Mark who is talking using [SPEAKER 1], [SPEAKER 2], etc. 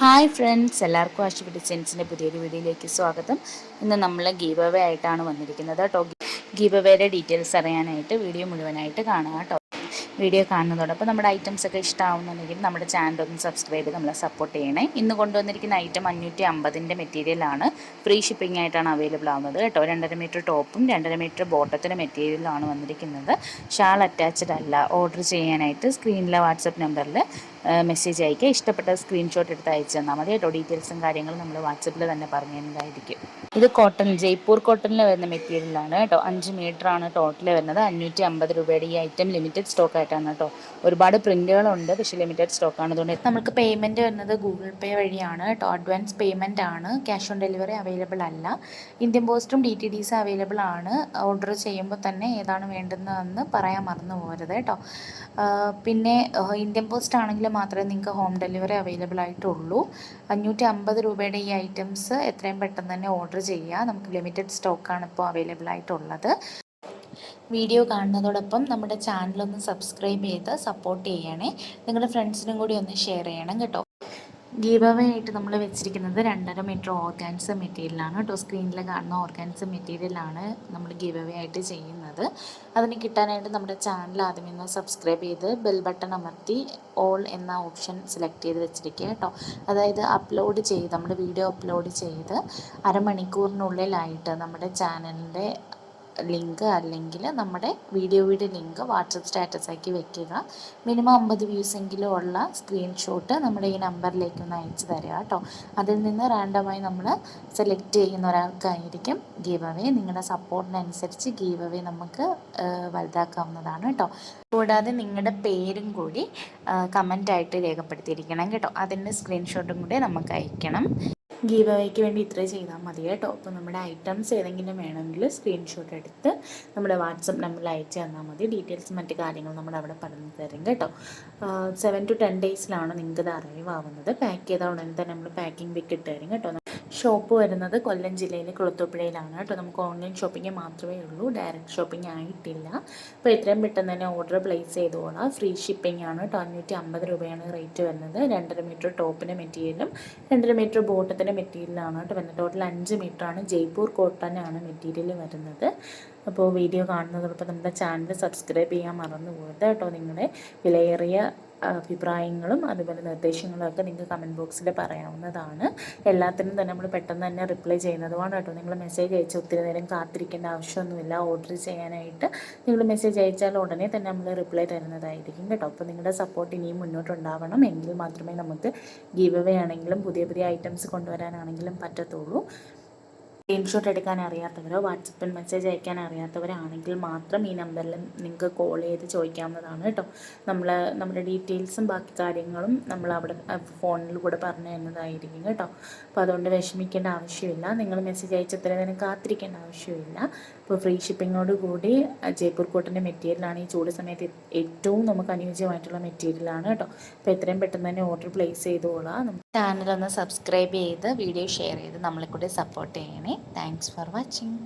[SPEAKER 1] Hi friends, എല്ലാവർക്കും ആശുപത്രി സെൻസിൻ്റെ പുതിയൊരു വീഡിയോയിലേക്ക് സ്വാഗതം. ഇന്ന് നമ്മൾ ഗീവ് അവേ ആയിട്ടാണ് വന്നിരിക്കുന്നത് കേട്ടോ. ഗീവ് അവേയുടെ ഡീറ്റെയിൽസ് അറിയാനായിട്ട് വീഡിയോ മുഴുവനായിട്ട് കാണുക കേട്ടോ. വീഡിയോ കാണുന്നതോടൊപ്പം നമ്മുടെ ഐറ്റംസ് ഒക്കെ ഇഷ്ടമാവുന്നുണ്ടെങ്കിൽ നമ്മുടെ ചാനൽ ഒന്ന് സബ്സ്ക്രൈബ് ചെയ്ത് നമ്മളെ സപ്പോർട്ട് ചെയ്യണേ. ഇന്ന് കൊണ്ടുവന്നിരിക്കുന്ന ഐറ്റം 550 മെറ്റീരിയലാണ്. ഫ്രീ ഷിപ്പിംഗ് ആയിട്ടാണ് അവൈലബിൾ ആവുന്നത് കേട്ടോ. 2.5 മീറ്റർ ടോപ്പും 2.5 മീറ്റർ ബോട്ടത്തിൻ്റെ മെറ്റീരിയലാണ് വന്നിരിക്കുന്നത്. ഷാൾ അറ്റാച്ച്ഡ് അല്ല. ഓർഡർ ചെയ്യാനായിട്ട് സ്ക്രീനിലെ വാട്സപ്പ് നമ്പറിൽ മെസ്സേജ് അയക്കുക. ഇഷ്ടപ്പെട്ട സ്ക്രീൻഷോട്ട് എടുത്ത് അയച്ചു തന്നാൽ മതി കേട്ടോ. ഡീറ്റെയിൽസും കാര്യങ്ങളും നമ്മൾ വാട്സപ്പിൽ തന്നെ പറഞ്ഞു തരുന്നതായിരിക്കും. ഇത് കോട്ടൺ, ജയ്പൂർ കോട്ടണിൽ വരുന്ന മെറ്റീരിയലാണ് കേട്ടോ. 5 മീറ്ററാണ് ടോട്ടൽ വരുന്നത്. 550 രൂപയുടെ ഈ ഐറ്റം ലിമിറ്റഡ് സ്റ്റോക്ക് ആയിട്ടാണ് കേട്ടോ. ഒരുപാട് പ്രിൻറ്റുകളുണ്ട്, പക്ഷേ ലിമിറ്റഡ് സ്റ്റോക്കാണ്. അതുകൊണ്ട് നമുക്ക് പേയ്മെൻറ്റ് വരുന്നത് ഗൂഗിൾ പേ വഴിയാണ് കേട്ടോ. അഡ്വാൻസ് പേയ്മെൻ്റ് ആണ്. ക്യാഷ് ഓൺ ഡെലിവറി അവൈലബിൾ അല്ല. ഇന്ത്യൻ പോസ്റ്റും DTDC അവൈലബിൾ ആണ്. ഓർഡർ ചെയ്യുമ്പോൾ തന്നെ ഏതാണ് വേണ്ടുന്നതെന്ന് പറയാൻ മറന്നു പോകരുത് കേട്ടോ. പിന്നെ ഇന്ത്യൻ പോസ്റ്റ് ആണെങ്കിൽ മാത്രമേ നിങ്ങൾക്ക് ഹോം ഡെലിവറി അവൈലബിൾ ആയിട്ടുള്ളൂ. 550 രൂപയുടെ ഈ ഐറ്റംസ് എത്രയും പെട്ടെന്ന് തന്നെ ഓർഡർ ചെയ്യുക. നമുക്ക് ലിമിറ്റഡ് സ്റ്റോക്കാണ് ഇപ്പോൾ അവൈലബിൾ ആയിട്ടുള്ളത്. വീഡിയോ കാണുന്നതോടൊപ്പം നമ്മുടെ ചാനലൊന്ന് സബ്സ്ക്രൈബ് ചെയ്ത് സപ്പോർട്ട് ചെയ്യണേ. നിങ്ങളുടെ ഫ്രണ്ട്സിനും കൂടി ഒന്ന് ഷെയർ ചെയ്യണം കേട്ടോ. ഗീവ് അവേ ആയിട്ട് നമ്മൾ വെച്ചിരിക്കുന്നത് 2.5 മീറ്റർ ഓർഗാൻസ മെറ്റീരിയലാണ് കേട്ടോ. സ്ക്രീനിൽ കാണുന്ന ഓർഗാൻസ മെറ്റീരിയലാണ് നമ്മൾ ഗീവ് അവേ ആയിട്ട് ചെയ്യുന്നത്. അതിന് കിട്ടാനായിട്ട് നമ്മുടെ ചാനൽ ആദ്യമേ ഒന്ന് സബ്സ്ക്രൈബ് ചെയ്ത് ബെൽ ബട്ടൺ അമർത്തി ഓൾ എന്ന ഓപ്ഷൻ സെലക്ട് ചെയ്ത് വെച്ചിരിക്കുക കേട്ടോ. അതായത് നമ്മുടെ വീഡിയോ അപ്ലോഡ് ചെയ്ത് അരമണിക്കൂറിനുള്ളിലായിട്ട് നമ്മുടെ ചാനലിൻ്റെ ലിങ്ക് അല്ലെങ്കിൽ നമ്മുടെ വീഡിയോയുടെ ലിങ്ക് വാട്സപ്പ് സ്റ്റാറ്റസ് ആക്കി വെക്കുക. മിനിമം 50 വ്യൂസെങ്കിലും ഉള്ള സ്ക്രീൻഷോട്ട് നമ്മുടെ ഈ നമ്പറിലേക്ക് ഒന്ന് അയച്ചു തരിക കേട്ടോ. അതിൽ നിന്ന് റാൻഡമായി നമ്മൾ സെലക്ട് ചെയ്യുന്ന ഒരാൾക്കായിരിക്കും ഗീവ് അവേ. നിങ്ങളുടെ സപ്പോർട്ടിനനുസരിച്ച് ഗീവ് അവേ നമുക്ക് വലുതാക്കാവുന്നതാണ് കേട്ടോ. കൂടാതെ നിങ്ങളുടെ പേരും കൂടി കമൻ്റായിട്ട് രേഖപ്പെടുത്തിയിരിക്കണം കേട്ടോ. അതിൻ്റെ സ്ക്രീൻഷോട്ടും കൂടി നമുക്ക് അയക്കണം. ഗീവ് അവേക്ക് വേണ്ടി ഇത്രയും ചെയ്താൽ മതി കേട്ടോ. അപ്പോൾ നമ്മുടെ ഐറ്റംസ് ഏതെങ്കിലും വേണമെങ്കിൽ സ്ക്രീൻഷോട്ട് എടുത്ത് നമ്മുടെ വാട്സപ്പ് നമ്പറിൽ അയച്ചു തന്നാൽ മതി. ഡീറ്റെയിൽസ് മറ്റു കാര്യങ്ങൾ നമ്മൾ അവിടെ പറഞ്ഞു തരും കേട്ടോ. 7 to 10 ഡേയ്സിലാണ് നിങ്ങൾക്ക് ഇത് അറൈവ് ആവുന്നത്. പാക്ക് ചെയ്ത ഉടനെ തന്നെ നമ്മൾ പാക്കിംഗ് പിക്ക് ഇട്ട് തരും കേട്ടോ. ഷോപ്പ് വരുന്നത് കൊല്ലം ജില്ലയിലെ കുളത്തൂപ്പുഴയിലാണ് കേട്ടോ. നമുക്ക് ഓൺലൈൻ ഷോപ്പിംഗ് മാത്രമേ ഉള്ളൂ, ഡയറക്റ്റ് ഷോപ്പിംഗ് ആയിട്ടില്ല. അപ്പോൾ എത്രയും പെട്ടെന്ന് തന്നെ ഓർഡർ പ്ലേസ് ചെയ്തോളാം. ഫ്രീ ഷിപ്പിംഗ് ആണ് കേട്ടോ. 550 രൂപയാണ് റേറ്റ് വരുന്നത്. 2.5 മീറ്റർ ടോപ്പിൻ്റെ മെറ്റീരിയലും 2.5 മീറ്റർ ബോട്ടത്തിൻ്റെ മെറ്റീരിയലാണ് കേട്ടോ വരുന്നത്. ടോട്ടൽ 5 മീറ്ററാണ്. ജയ്പൂർ കോട്ടനാണ് മെറ്റീരിയൽ വരുന്നത്. അപ്പോൾ വീഡിയോ കാണുന്നതോടൊപ്പം നമ്മുടെ ചാനൽ സബ്സ്ക്രൈബ് ചെയ്യാൻ മറന്നു പോകരുത് കേട്ടോ. നിങ്ങളുടെ വിലയേറിയ അഭിപ്രായങ്ങളും അതുപോലെ നിർദ്ദേശങ്ങളും ഒക്കെ നിങ്ങൾക്ക് കമൻറ്റ് ബോക്സിൽ പറയാവുന്നതാണ്. എല്ലാത്തിനും തന്നെ നമ്മൾ പെട്ടെന്ന് തന്നെ റിപ്ലൈ ചെയ്യുന്നതുമാണ് കേട്ടോ. നിങ്ങൾ മെസ്സേജ് അയച്ച് ഒത്തിരി നേരം കാത്തിരിക്കേണ്ട ആവശ്യമൊന്നുമില്ല. ഓർഡർ ചെയ്യാനായിട്ട് നിങ്ങൾ മെസ്സേജ് അയച്ചാൽ ഉടനെ തന്നെ നമ്മൾ റിപ്ലൈ തരുന്നതായിരിക്കും കേട്ടോ. അപ്പോൾ നിങ്ങളുടെ സപ്പോർട്ട് ഇനിയും മുന്നോട്ടുണ്ടാവണം. എങ്കിൽ മാത്രമേ നമുക്ക് ഗീവ് അവേ ആണെങ്കിലും പുതിയ പുതിയ ഐറ്റംസ് കൊണ്ടുവരാനാണെങ്കിലും പറ്റത്തുള്ളൂ. സ്ക്രീൻഷോട്ട് എടുക്കാൻ അറിയാത്തവരോ വാട്സപ്പിൽ മെസ്സേജ് അയക്കാൻ അറിയാത്തവരാണെങ്കിൽ മാത്രം ഈ നമ്പറിൽ നിങ്ങൾക്ക് കോൾ ചെയ്ത് ചോദിക്കാവുന്നതാണ് കേട്ടോ. നമ്മുടെ ഡീറ്റെയിൽസും ബാക്കി കാര്യങ്ങളും നമ്മൾ അവിടെ ഫോണിൽ കൂടെ പറഞ്ഞു തരുന്നതായിരിക്കും കേട്ടോ. അപ്പോൾ അതുകൊണ്ട് വിഷമിക്കേണ്ട ആവശ്യമില്ല. നിങ്ങൾ മെസ്സേജ് അയച്ച് ഇത്രയും നേരം കാത്തിരിക്കേണ്ട ആവശ്യമില്ല. ഇപ്പോൾ ഫ്രീ ഷിപ്പിങ്ങോട് കൂടി ജയ്പൂർ കോട്ടൻ്റെ മെറ്റീരിയലാണ്. ഈ ചൂട് സമയത്ത് ഏറ്റവും നമുക്ക് അനുയോജ്യമായിട്ടുള്ള മെറ്റീരിയലാണ് കേട്ടോ. അപ്പോൾ എത്രയും പെട്ടെന്ന് തന്നെ ഓർഡർ പ്ലേസ് ചെയ്തോളാം. ചാനലൊന്ന് സബ്സ്ക്രൈബ് ചെയ്ത് വീഡിയോ ഷെയർ ചെയ്ത് നമ്മളെ കൂടെ സപ്പോർട്ട് ചെയ്യണേ. Thanks for watching.